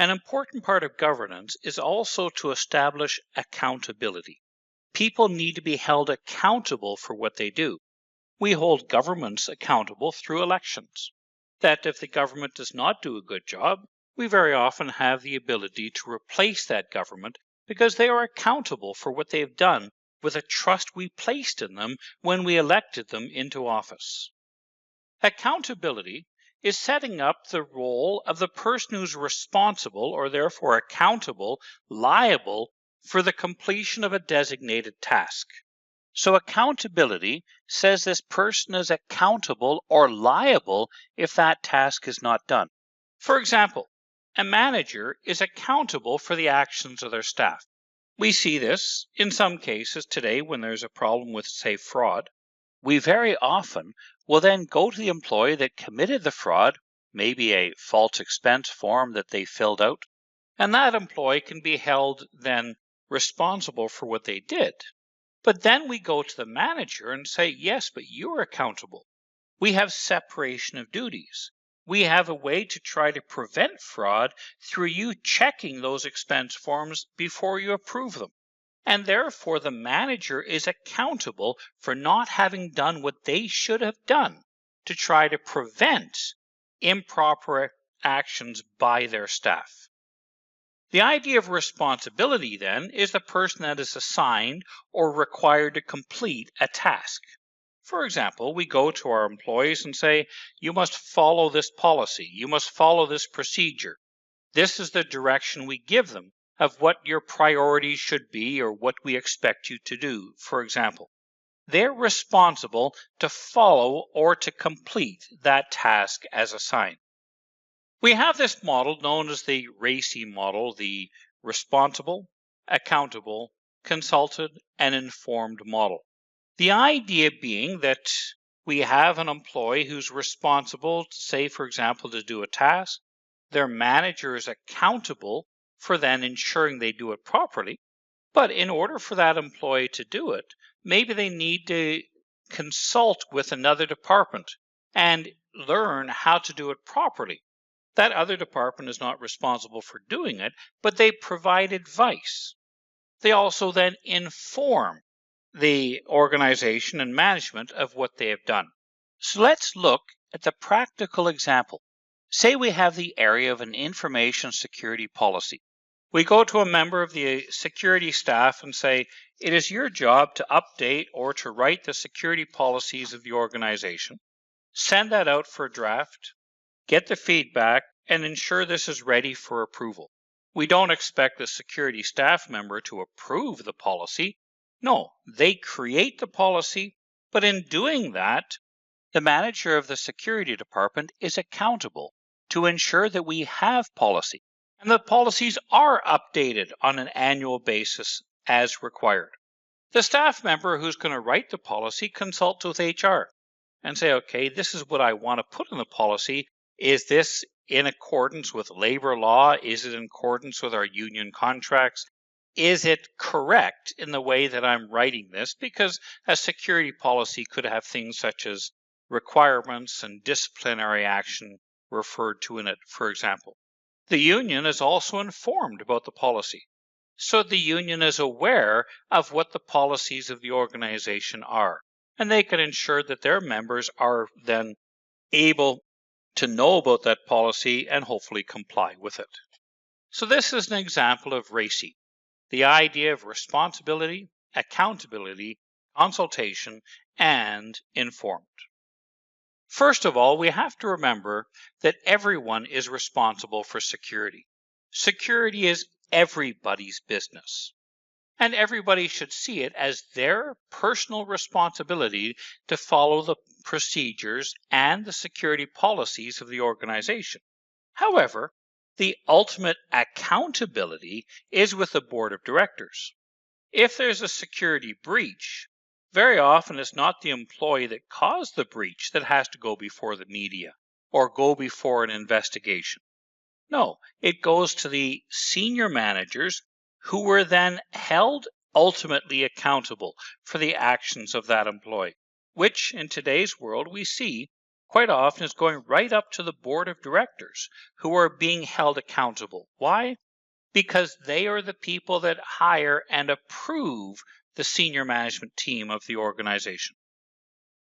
An important part of governance is also to establish accountability. People need to be held accountable for what they do. We hold governments accountable through elections. That if the government does not do a good job, we very often have the ability to replace that government because they are accountable for what they have done with the trust we placed in them when we elected them into office. Accountability is setting up the role of the person who's responsible, or therefore accountable, liable for the completion of a designated task. So accountability says this person is accountable or liable if that task is not done. For example, a manager is accountable for the actions of their staff. We see this in some cases today when there's a problem with, say, fraud. We very often will then go to the employee that committed the fraud, maybe a false expense form that they filled out, and that employee can be held then responsible for what they did. But then we go to the manager and say, yes, but you're accountable. We have separation of duties. We have a way to try to prevent fraud through you checking those expense forms before you approve them. And therefore, the manager is accountable for not having done what they should have done to try to prevent improper actions by their staff. The idea of responsibility, then, is the person that is assigned or required to complete a task. For example, we go to our employees and say, you must follow this policy, you must follow this procedure. This is the direction we give them of what your priorities should be or what we expect you to do, for example. They're responsible to follow or to complete that task as assigned. We have this model known as the RACI model, the responsible, accountable, consulted, and informed model. The idea being that we have an employee who's responsible, say, for example, to do a task. Their manager is accountable for then ensuring they do it properly. But in order for that employee to do it, maybe they need to consult with another department and learn how to do it properly. That other department is not responsible for doing it, but they provide advice. They also then inform the organization and management of what they have done. So let's look at the practical example. Say we have the area of an information security policy. We go to a member of the security staff and say, it is your job to update or to write the security policies of the organization, send that out for a draft, get the feedback, and ensure this is ready for approval. We don't expect the security staff member to approve the policy. No, they create the policy, but in doing that, the manager of the security department is accountable to ensure that we have policy, and the policies are updated on an annual basis as required. The staff member who's going to write the policy consults with HR and say, okay, this is what I want to put in the policy. Is this in accordance with labor law? Is it in accordance with our union contracts? Is it correct in the way that I'm writing this? Because a security policy could have things such as requirements and disciplinary action referred to in it, for example. The union is also informed about the policy, so the union is aware of what the policies of the organization are, and they can ensure that their members are then able to know about that policy and hopefully comply with it. So this is an example of RACI, the idea of responsibility, accountability, consultation, and informed. First of all, we have to remember that everyone is responsible for security. Security is everybody's business, and everybody should see it as their personal responsibility to follow the procedures and the security policies of the organization. However, the ultimate accountability is with the board of directors. If there's a security breach, very often it's not the employee that caused the breach that has to go before the media or go before an investigation. No, it goes to the senior managers who were then held ultimately accountable for the actions of that employee, which in today's world we see quite often it's going right up to the board of directors who are being held accountable. Why? Because they are the people that hire and approve the senior management team of the organization.